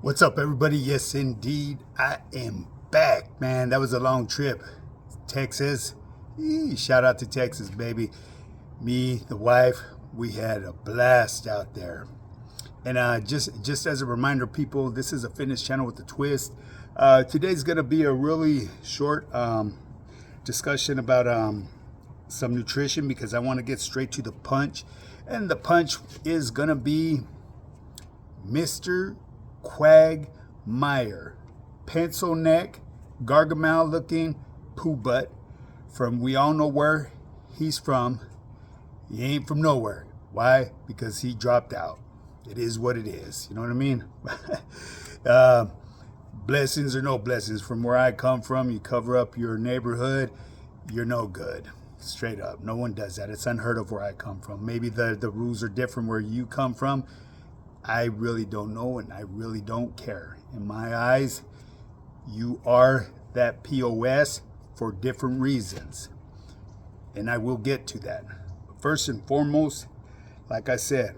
What's up, everybody? Yes, indeed, I am back, man. That was a long trip. Texas. Shout out to Texas, baby. Me, the wife, we had a blast out there. And just as a reminder, people, this is a fitness channel with a twist. Today's gonna be a really short discussion about some nutrition because I want to get straight to the punch, and the punch is gonna be Mr. Quagmire, pencil neck, gargamel looking poo butt from we all know where he's from. He ain't from nowhere. Why? Because he dropped out. It is what it is. You know what I mean? Blessings or no blessings. From where I come from, you cover up your neighborhood, you're no good. Straight up. No one does that. It's unheard of where I come from. Maybe the rules are different where you come from. I really don't know, and I really don't care. In my eyes, you are that POS for different reasons, and I will get to that. But first and foremost, like I said,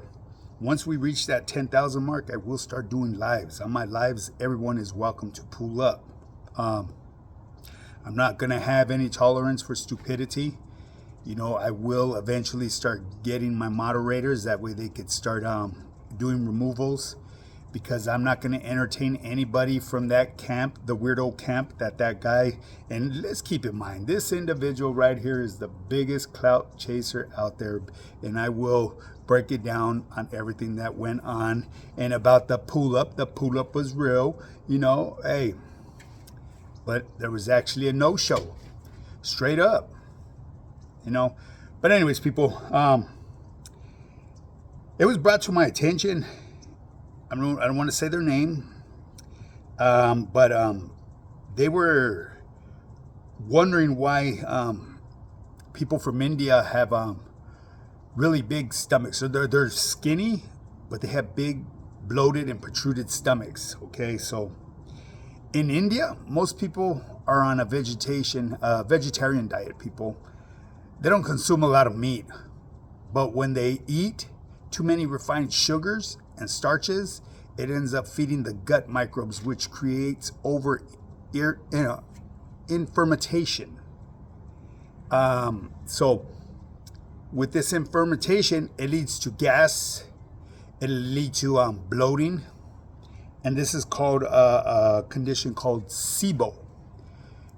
once we reach that 10,000 mark, I will start doing lives. On my lives, everyone is welcome to pull up. I'm not going to have any tolerance for stupidity. You know, I will eventually start getting my moderators. That way they could start doing removals, because I'm not going to entertain anybody from that camp, the weirdo camp that guy. And let's keep in mind, this individual right here is the biggest clout chaser out there, and I will break it down on everything that went on. And about the pull up was real, you know, hey, but there was actually a no-show, straight up, you know. But anyways, people, it was brought to my attention. I don't want to say their name, but they were wondering why people from India have really big stomachs. So they're skinny, but they have big, bloated, and protruded stomachs. Okay, so in India, most people are on a vegetarian diet. People, they don't consume a lot of meat, but when they eat too many refined sugars and starches, it ends up feeding the gut microbes, which creates fermentation. So with this fermentation, it leads to gas, it'll lead to bloating, and this is called a condition called SIBO.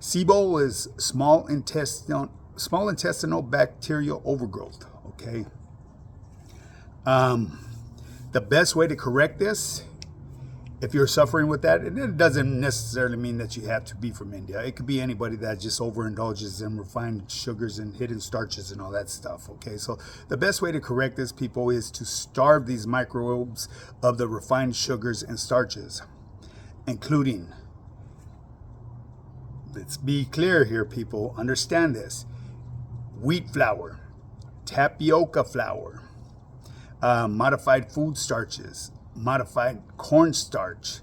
SIBO is small intestinal bacterial overgrowth. Okay. The best way to correct this, if you're suffering with that, and it doesn't necessarily mean that you have to be from India. It could be anybody that just overindulges in refined sugars and hidden starches and all that stuff. Okay, so the best way to correct this, people, is to starve these microbes of the refined sugars and starches, including, let's be clear here, people, understand this: wheat flour, tapioca flour, modified food starches, modified cornstarch,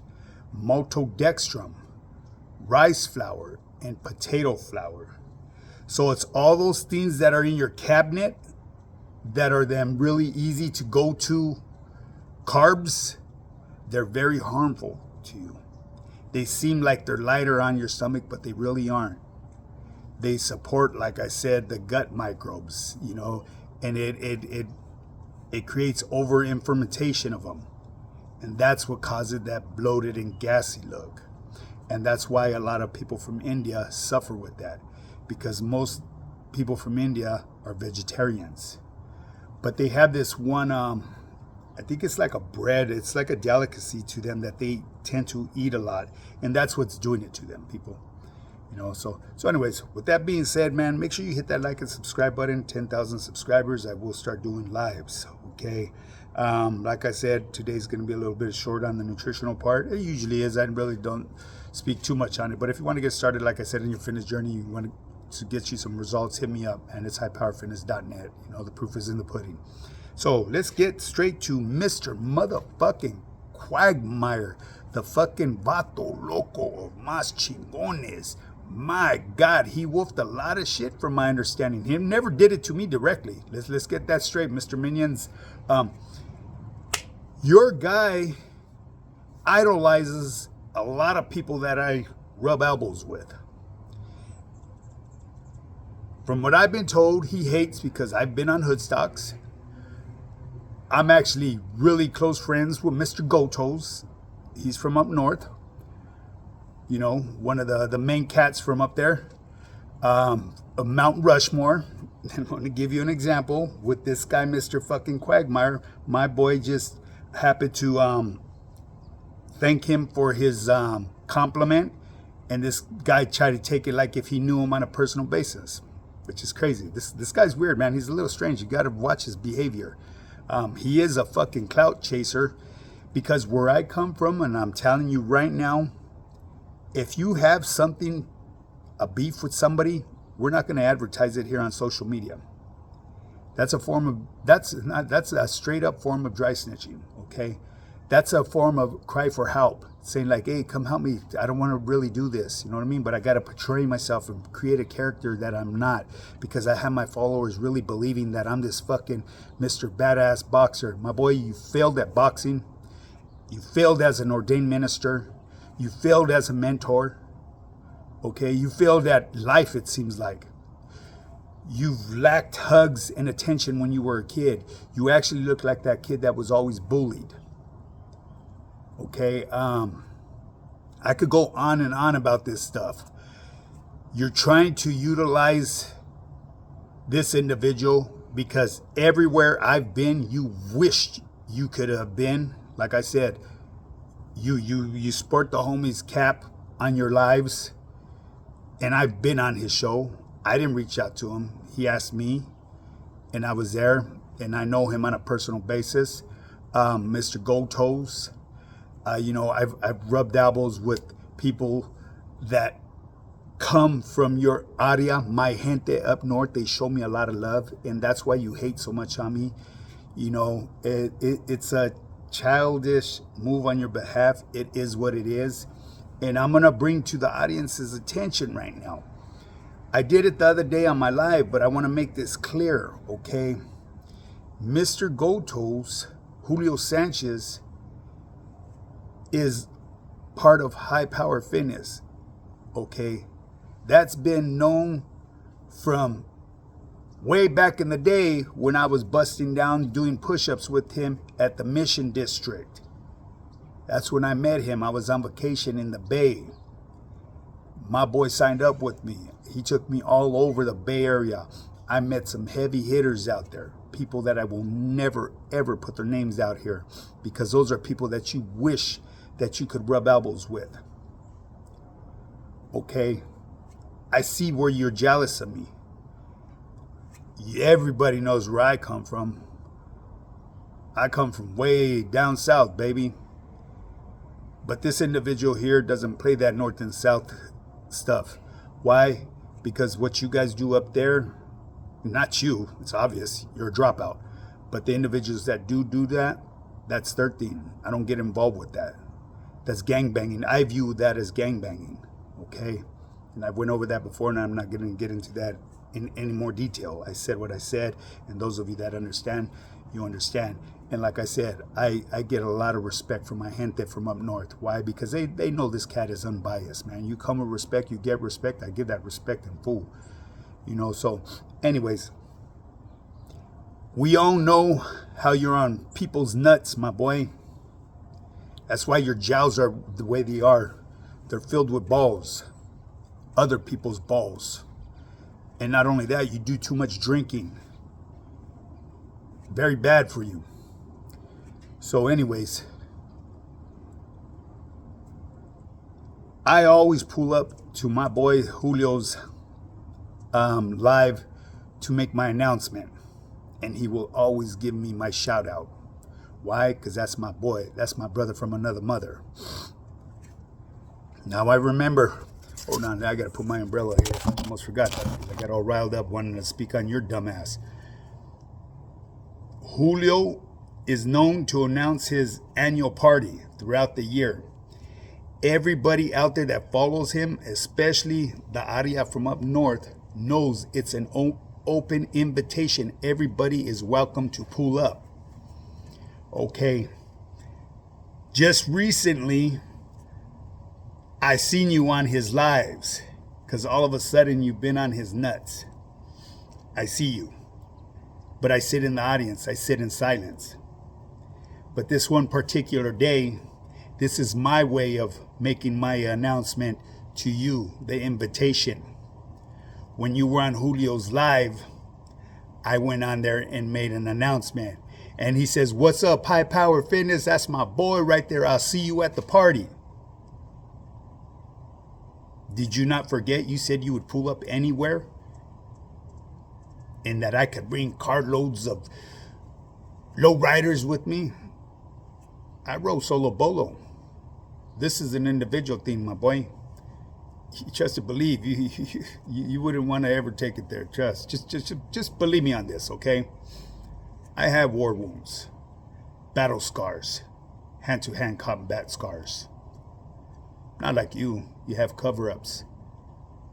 maltodextrin, rice flour, and potato flour. So it's all those things that are in your cabinet that are them really easy to go to carbs. They're very harmful to you. They seem like they're lighter on your stomach, but they really aren't. They support, like I said, the gut microbes, you know, and it creates over-fermentation of them. And that's what causes that bloated and gassy look. And that's why a lot of people from India suffer with that, because most people from India are vegetarians. But they have this one, I think it's like a bread, it's like a delicacy to them that they tend to eat a lot. And that's what's doing it to them, people. You know, so anyways, with that being said, man, make sure you hit that like and subscribe button. 10,000 subscribers, I will start doing lives. Okay. Like I said, today's going to be a little bit short on the nutritional part. It usually is. I really don't speak too much on it. But if you want to get started, like I said, in your fitness journey, you want to get you some results, hit me up. And it's highpowerfitness.net. You know, the proof is in the pudding. So let's get straight to Mr. Motherfucking Quagmire, the fucking vato loco of Mas Chingones. My God, he wolfed a lot of shit from my understanding. He never did it to me directly. Let's get that straight, Mr. Minions. Your guy idolizes a lot of people that I rub elbows with. From what I've been told, he hates because I've been on Hoodstocks. I'm actually really close friends with Mr. Gotos. He's from up north. You know, one of the main cats from up there. Of Mount Rushmore. I'm going to give you an example with this guy, Mr. fucking Quagmire. My boy just happened to thank him for his compliment. And this guy tried to take it like if he knew him on a personal basis, which is crazy. This guy's weird, man. He's a little strange. You got to watch his behavior. He is a fucking clout chaser, because where I come from, and I'm telling you right now, if you have something, a beef with somebody, we're not going to advertise it here on social media. That's a form of, that's a straight up form of dry snitching, okay? That's a form of cry for help, saying like, hey, come help me. I don't want to really do this, you know what I mean? But I got to portray myself and create a character that I'm not, because I have my followers really believing that I'm this fucking Mr. Badass boxer. My boy, you failed at boxing. You failed as an ordained minister. You failed as a mentor. Okay, you failed at life, it seems like. You've lacked hugs and attention when you were a kid. You actually look like that kid that was always bullied. Okay, I could go on and on about this stuff. You're trying to utilize this individual because everywhere I've been, you wished you could have been. Like I said, you sport the homie's cap on your lives, and I've been on his show. I didn't reach out to him. He asked me, and I was there, and I know him on a personal basis. Mr. Gold Toes. You know, I've rubbed elbows with people that come from your area, my gente up north. They show me a lot of love, and that's why you hate so much on me. You know, it's a childish move on your behalf. It is what it is, and I'm gonna bring to the audience's attention right now. I did it the other day on my live, but I want to make this clear, okay? Mr. Gotos, Julio Sanchez, is part of High Power Fitness, okay? That's been known from way back in the day when I was busting down doing push-ups with him at the Mission District. That's when I met him. I was on vacation in the Bay. My boy signed up with me. He took me all over the Bay Area. I met some heavy hitters out there, people that I will never, ever put their names out here, because those are people that you wish that you could rub elbows with. Okay? I see where you're jealous of me. Everybody knows where I come from. I come from way down south, baby. But this individual here doesn't play that north and south stuff. Why? Because what you guys do up there, not you, it's obvious, you're a dropout. But the individuals that do that, that's their thing. I don't get involved with that. That's gangbanging. I view that as gangbanging, okay? And I went over that before, and I'm not going to get into that in any more detail. I said what I said, and those of you that understand, you understand. And like I said, I get a lot of respect from my gente from up north. Why? Because they know this cat is unbiased, man. You come with respect, you get respect. I give that respect in full. You know, so anyways, we all know how you're on people's nuts, my boy. That's why your jowls are the way they are. They're filled with balls. Other people's balls. And not only that, you do too much drinking. Very bad for you. So anyways, I always pull up to my boy Julio's live to make my announcement. And he will always give me my shout out. Why? Because that's my boy. That's my brother from another mother. Now I remember. Hold on, I got to put my umbrella here. I almost forgot that. I got all riled up wanting to speak on your dumbass. Julio is known to announce his annual party throughout the year. Everybody out there that follows him, especially the area from up north, knows it's an open invitation. Everybody is welcome to pull up. Okay. Just recently, I seen you on his lives, because all of a sudden you've been on his nuts. I see you. But I sit in the audience. I sit in silence. But this one particular day, this is my way of making my announcement to you, the invitation. When you were on Julio's live, I went on there and made an announcement. And he says, "What's up, High Power Fitness? That's my boy right there. I'll see you at the party." Did you not forget you said you would pull up anywhere? And that I could bring carloads of low riders with me? I rode solo bolo. This is an individual thing, my boy. You trust and believe. You wouldn't want to ever take it there. Just believe me on this, okay? I have war wounds, battle scars, hand-to-hand combat scars. Not like you. You have cover-ups,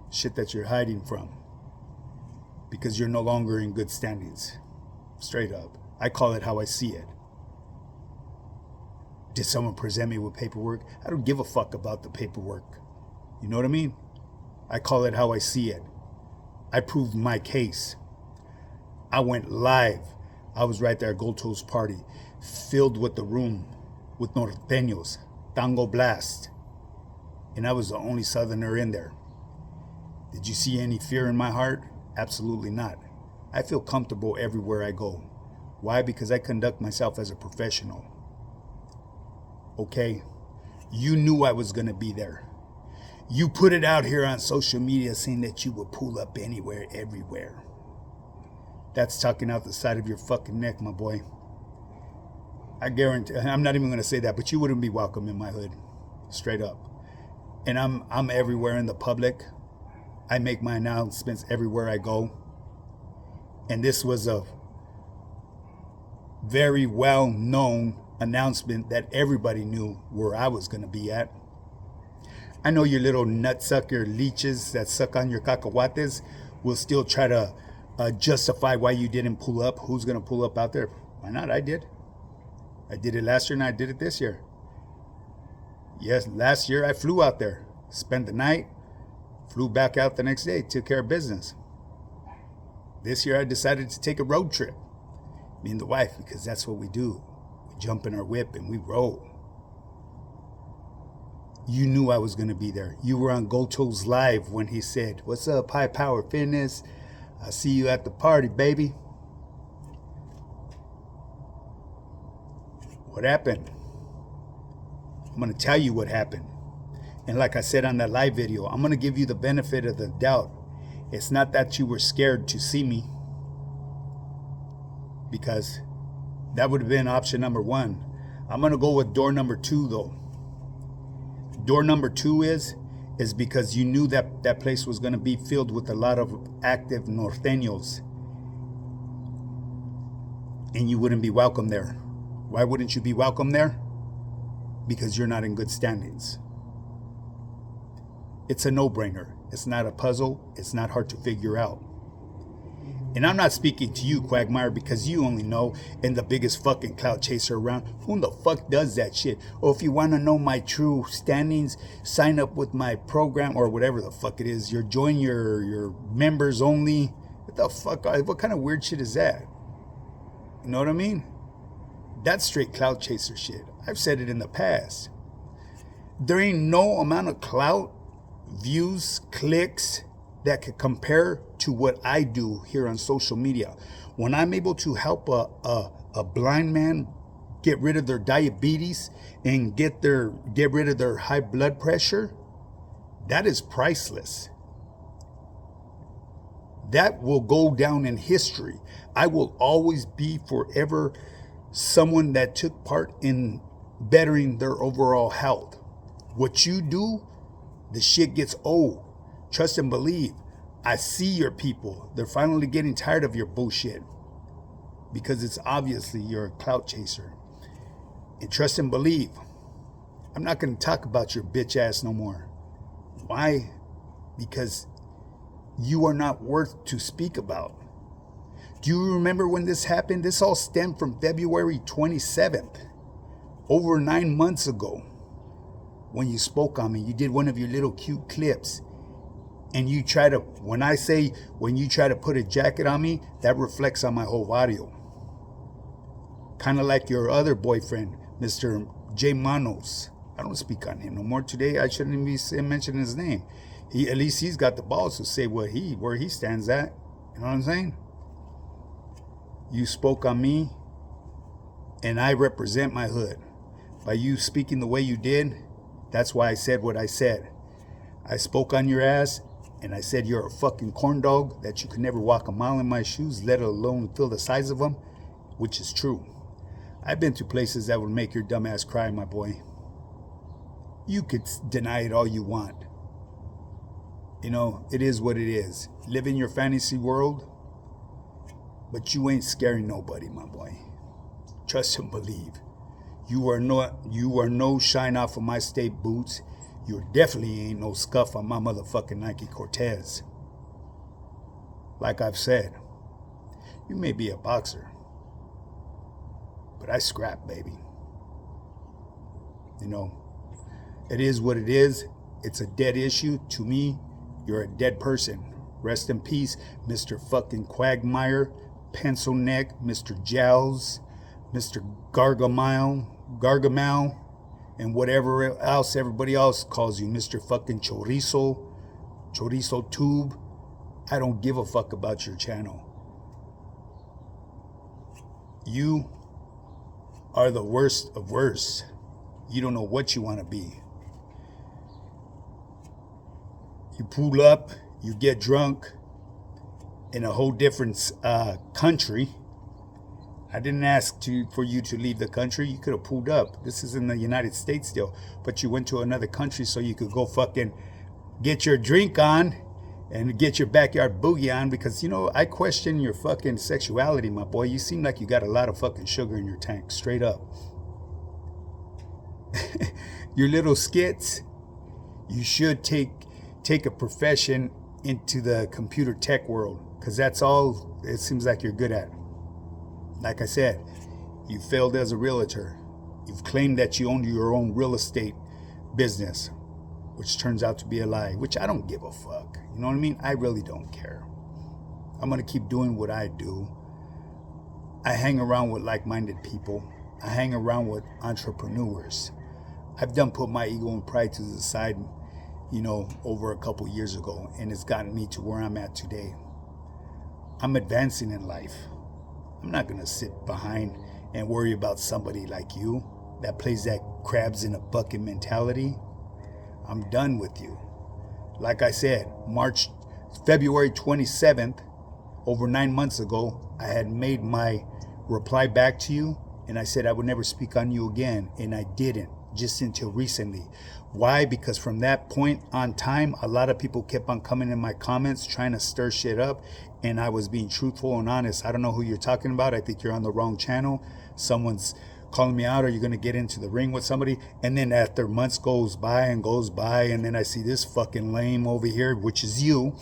shit that you're hiding from, because you're no longer in good standings. Straight up. I call it how I see it. Did someone present me with paperwork? I don't give a fuck about the paperwork. You know what I mean? I call it how I see it. I proved my case. I went live. I was right there at Goto's party, filled with the room with norteños, tango blast. And I was the only southerner in there. Did you see any fear in my heart? Absolutely not. I feel comfortable everywhere I go. Why? Because I conduct myself as a professional. Okay? You knew I was going to be there. You put it out here on social media saying that you would pull up anywhere, everywhere. That's talking out the side of your fucking neck, my boy. I guarantee, I'm not even going to say that, but you wouldn't be welcome in my hood. Straight up. And I'm everywhere in the public. I make my announcements everywhere I go. And this was a very well-known announcement that everybody knew where I was going to be at. I know your little nutsucker leeches that suck on your cacahuates will still try to justify why you didn't pull up. Who's going to pull up out there? Why not? I did. I did it last year and I did it this year. Yes, last year I flew out there, spent the night, flew back out the next day, took care of business. This year I decided to take a road trip, me and the wife, because that's what we do. We jump in our whip and we roll. You knew I was going to be there. You were on Goto's live when he said, "What's up, High Power Fitness? I'll see you at the party, baby." What happened? I'm going to tell you what happened. And like I said on that live video, I'm going to give you the benefit of the doubt. It's not that you were scared to see me, because that would have been option number one. I'm going to go with door number two, though. Door number two is because you knew that that place was going to be filled with a lot of active norteños. And you wouldn't be welcome there. Why wouldn't you be welcome there? Because you're not in good standings. It's a no-brainer. It's not a puzzle. It's not hard to figure out. And I'm not speaking to you, Quagmire, because you only know, and the biggest fucking clout chaser around. Who the fuck does that shit? Or if you want to know my true standings, sign up with my program or whatever the fuck it is. Join your members only. What the fuck? What kind of weird shit is that? You know what I mean? That's straight clout chaser shit. I've said it in the past. There ain't no amount of clout, views, clicks that could compare to what I do here on social media. When I'm able to help a blind man get rid of their diabetes and get rid of their high blood pressure, that is priceless. That will go down in history. I will always be forever someone that took part in bettering their overall health. What you do, the shit gets old. Trust and believe. I see your people. They're finally getting tired of your bullshit, because it's obviously you're a clout chaser. And trust and believe, I'm not going to talk about your bitch ass no more. Why? Because you are not worth to speak about. Do you remember when this happened? This all stemmed from February 27th. over 9 months ago, when you spoke on me, you did one of your little cute clips. And you try to, when you try to put a jacket on me, that reflects on my whole audio. Kind of like your other boyfriend, Mr. J. Manos. I don't speak on him no more today. I shouldn't even be mentioning his name. At least he's got the balls to say where he stands at. You know what I'm saying? You spoke on me, and I represent my hood. By you speaking the way you did, that's why I said what I said. I spoke on your ass, and I said you're a fucking corn dog, that you could never walk a mile in my shoes, let alone feel the size of them, which is true. I've been to places that would make your dumb ass cry, my boy. You could deny it all you want. You know, it is what it is. Live in your fantasy world, but you ain't scaring nobody, my boy. Trust and believe. You are no shine off of my state boots. You definitely ain't no scuff on my motherfucking Nike Cortez. Like I've said, you may be a boxer, but I scrap, baby. You know, it is what it is. It's a dead issue. To me, you're a dead person. Rest in peace, Mr. fucking Quagmire, Pencil Neck, Mr. Jowls, Mr. Gargamel, and whatever else everybody else calls you, Mr. fucking Chorizo Tube. I don't give a fuck about your channel. You are the worst of worst. You don't know what you want to be. You pull up, you get drunk in a whole different country. I didn't ask for you to leave the country. You could have pulled up. This is in the United States still. But you went to another country so you could go fucking get your drink on and get your backyard boogie on. Because, you know, I question your fucking sexuality, my boy. You seem like you got a lot of fucking sugar in your tank. Straight up. Your little skits, you should take a profession into the computer tech world. Because that's all it seems like you're good at. Like I said, you failed as a realtor. You've claimed that you own your own real estate business, which turns out to be a lie, which I don't give a fuck. You know what I mean? I really don't care. I'm going to keep doing what I do. I hang around with like-minded people. I hang around with entrepreneurs. I've done put my ego and pride to the side, you know, over a couple years ago, and it's gotten me to where I'm at today. I'm advancing in life. I'm not going to sit behind and worry about somebody like you that plays that crabs in a bucket mentality. I'm done with you. Like I said, February 27th, over 9 months ago, I had made my reply back to you, and I said I would never speak on you again, and I didn't, just until recently. Why? Because from that point on time, a lot of people kept on coming in my comments trying to stir shit up, and I was being truthful and honest. I don't know who you're talking about. I think you're on the wrong channel. Someone's calling me out. Are you going to get into the ring with somebody? And then after months goes by, and then I see this fucking lame over here, which is you.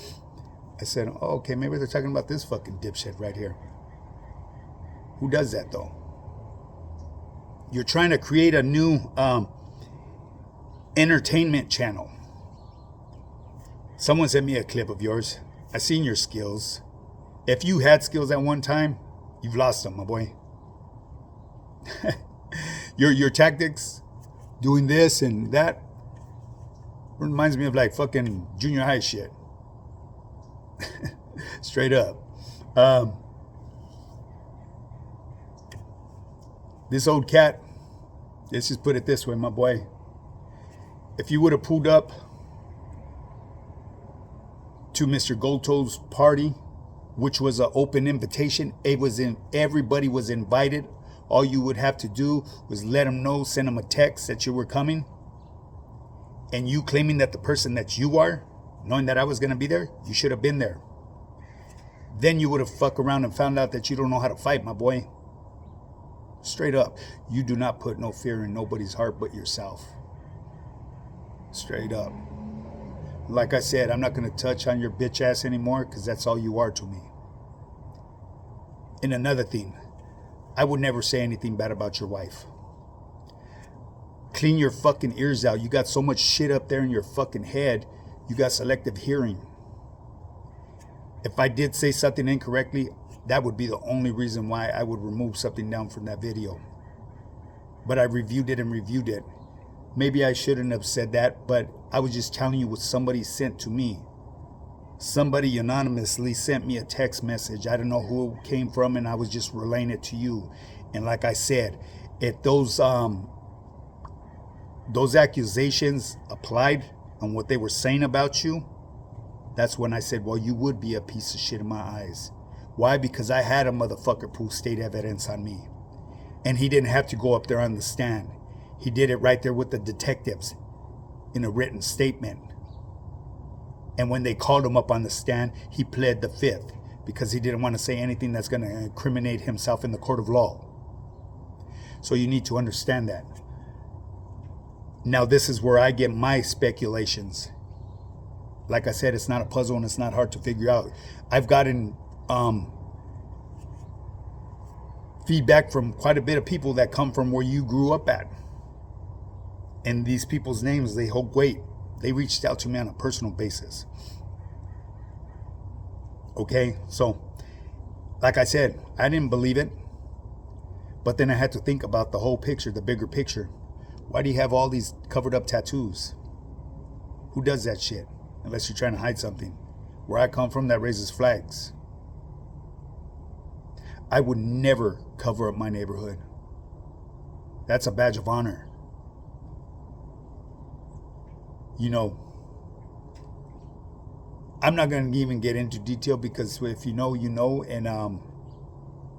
I said, oh, okay, maybe they're talking about this fucking dipshit right here. Who does that, though? You're trying to create a new entertainment channel. Someone sent me a clip of yours. I seen your skills. If you had skills at one time, you've lost them, my boy. Your tactics, doing this and that, reminds me of like fucking junior high shit. Straight up. This old cat, let's just put it this way, my boy. If you would have pulled up to Mr. Goldtoe's party, which was an open invitation, everybody was invited. All you would have to do was let them know, send them a text that you were coming. And you claiming that the person that you are, knowing that I was going to be there, you should have been there. Then you would have fucked around and found out that you don't know how to fight, my boy. Straight up. You do not put no fear in nobody's heart but yourself. Straight up. Like I said, I'm not going to touch on your bitch ass anymore because that's all you are to me. And another thing, I would never say anything bad about your wife. Clean your fucking ears out. You got so much shit up there in your fucking head. You got selective hearing. If I did say something incorrectly, that would be the only reason why I would remove something down from that video. But I reviewed it and reviewed it. Maybe I shouldn't have said that, but I was just telling you what somebody sent to me. Somebody anonymously sent me a text message. I don't know who it came from, and I was just relaying it to you. And like I said, if those accusations applied on what they were saying about you, that's when I said, well, you would be a piece of shit in my eyes. Why? Because I had a motherfucker prove state evidence on me. And he didn't have to go up there on the stand. He did it right there with the detectives in a written statement. And when they called him up on the stand, he pled the fifth because he didn't want to say anything that's going to incriminate himself in the court of law. So you need to understand that. Now, this is where I get my speculations. Like I said, it's not a puzzle and it's not hard to figure out. I've gotten feedback from quite a bit of people that come from where you grew up at. And these people's names, they hold weight. They reached out to me on a personal basis. Okay, so like I said, I didn't believe it. But then I had to think about the whole picture, the bigger picture. Why do you have all these covered up tattoos? Who does that shit? Unless you're trying to hide something. Where I come from, that raises flags. I would never cover up my neighborhood. That's a badge of honor. You know, I'm not going to even get into detail because if you know, you know, and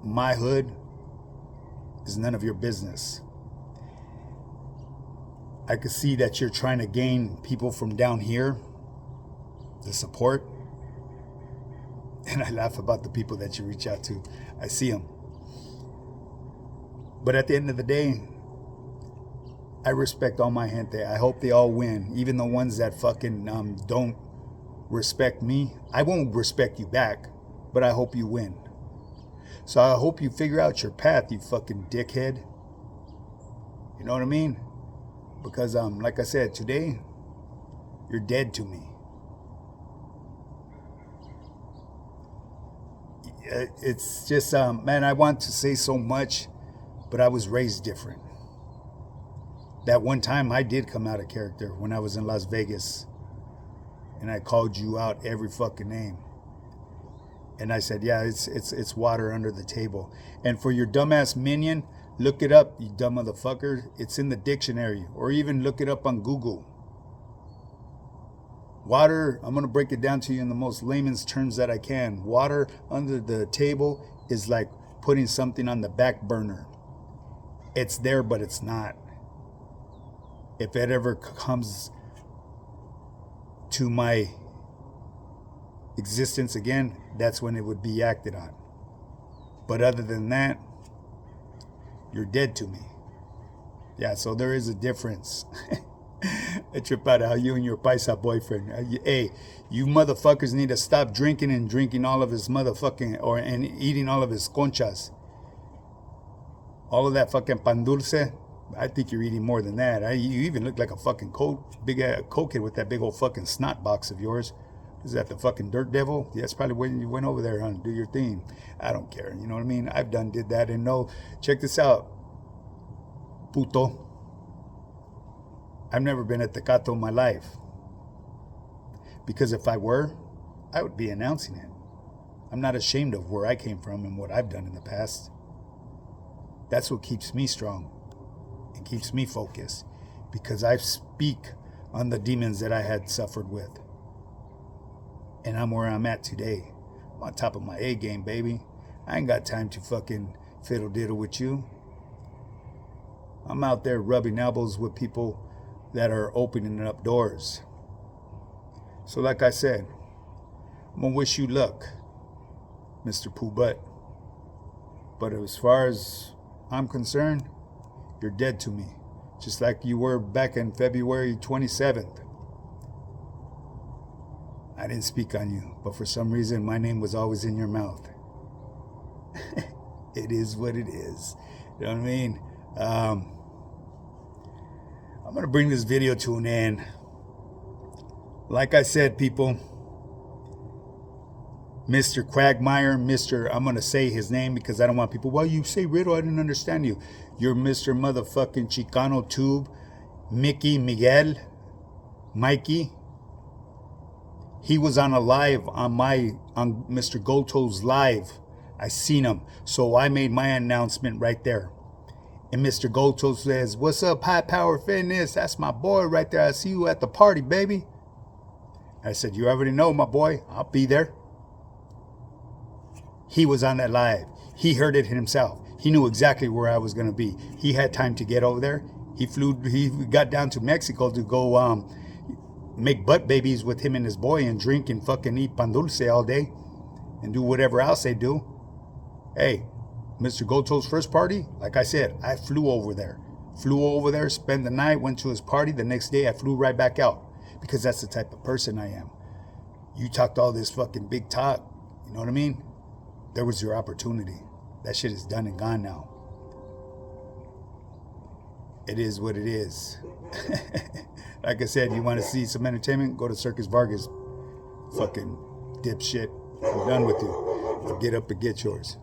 my hood is none of your business. I could see that you're trying to gain people from down here to support. And I laugh about the people that you reach out to. I see them. But at the end of the day, I respect all my gente. I hope they all win. Even the ones that fucking don't respect me. I won't respect you back, but I hope you win. So I hope you figure out your path, you fucking dickhead. You know what I mean? Because like I said, today, you're dead to me. It's just, man, I want to say so much, but I was raised different. That one time I did come out of character when I was in Las Vegas. And I called you out every fucking name. And I said, yeah, it's water under the table. And for your dumbass minion, look it up, you dumb motherfucker. It's in the dictionary. Or even look it up on Google. Water, I'm going to break it down to you in the most layman's terms that I can. Water under the table is like putting something on the back burner. It's there, but it's not. If it ever comes to my existence again, that's when it would be acted on. But other than that, you're dead to me. Yeah, so there is a difference. I trip out how you and your paisa boyfriend. Hey, you motherfuckers need to stop drinking and drinking all of his motherfucking, and eating all of his conchas. All of that fucking pan dulce. I think you're eating more than that. You even look like a fucking big cokehead with that big old fucking snot box of yours. Is that the fucking dirt devil? Yeah, that's probably when you went over there, huh, to do your thing. I don't care. You know what I mean? I've did that. And no, check this out. Puto. I've never been at Tecato in my life. Because if I were, I would be announcing it. I'm not ashamed of where I came from and what I've done in the past. That's what keeps me strong. It keeps me focused. Because I speak on the demons that I had suffered with. And I'm where I'm at today. I'm on top of my A game, baby. I ain't got time to fucking fiddle diddle with you. I'm out there rubbing elbows with people that are opening up doors. So like I said, I'm gonna wish you luck, Mr. Pooh Butt. But as far as I'm concerned, you're dead to me. Just like you were back in February 27th. I didn't speak on you, but for some reason my name was always in your mouth. It is what it is. You know what I mean? I'm going to bring this video to an end. Like I said, people, Mr. Quagmire, I'm going to say his name because I don't want people, well, you say Riddle, I didn't understand you. You're Mr. motherfucking Chicano Tube, Miguel, Mikey. He was on a live on Mr. Goto's live. I seen him. So I made my announcement right there. And Mr. Goto says, what's up, High Power Fitness? That's my boy right there. I see you at the party, baby. I said, you already know, my boy. I'll be there. He was on that live. He heard it himself. He knew exactly where I was going to be. He had time to get over there. He got down to Mexico to go make butt babies with him and his boy and drink and fucking eat pan dulce all day and do whatever else they do. Hey, Mr. Goto's first party, like I said, I flew over there. Spent the night, went to his party. The next day, I flew right back out because that's the type of person I am. You talked all this fucking big talk, you know what I mean? There was your opportunity. That shit is done and gone now. It is what it is. Like I said, you want to see some entertainment? Go to Circus Vargas. Fucking dipshit. I'm done with you. Get up and get yours.